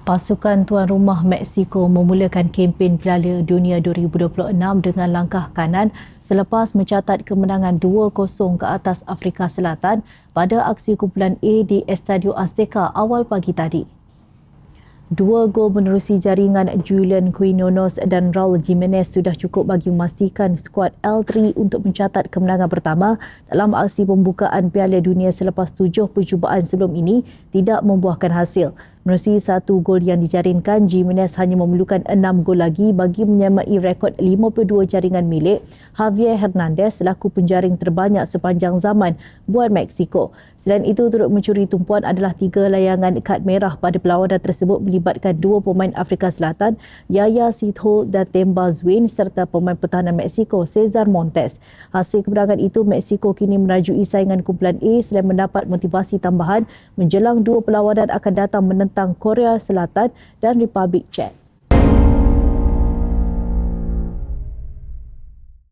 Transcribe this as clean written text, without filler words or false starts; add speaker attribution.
Speaker 1: Pasukan tuan rumah Mexico memulakan kempen Piala Dunia 2026 dengan langkah kanan selepas mencatat kemenangan 2-0 ke atas Afrika Selatan pada aksi kumpulan A di Estadio Azteca awal pagi tadi. 2 gol menerusi jaringan Julian Quinones dan Raul Jimenez sudah cukup bagi memastikan skuad L3 untuk mencatat kemenangan pertama dalam aksi pembukaan Piala Dunia selepas 7 percubaan sebelum ini tidak membuahkan hasil. Menerusi 1 gol yang dijaringkan, Jimenez hanya memerlukan 6 gol lagi bagi menyamai rekod 52 jaringan milik Javier Hernandez selaku penjaring terbanyak sepanjang zaman buat Mexico. Selain itu, turut mencuri tumpuan adalah 3 layangan kad merah pada perlawanan tersebut melibatkan 2 pemain Afrika Selatan, Yaya Sitho dan Temba Zwin serta pemain pertahanan Mexico, Cesar Montes. Hasil kemenangan itu, Mexico kini merajui saingan kumpulan A selain mendapat motivasi tambahan menjelang 2 perlawanan akan datang menentang Korea Selatan dan Republik Czech.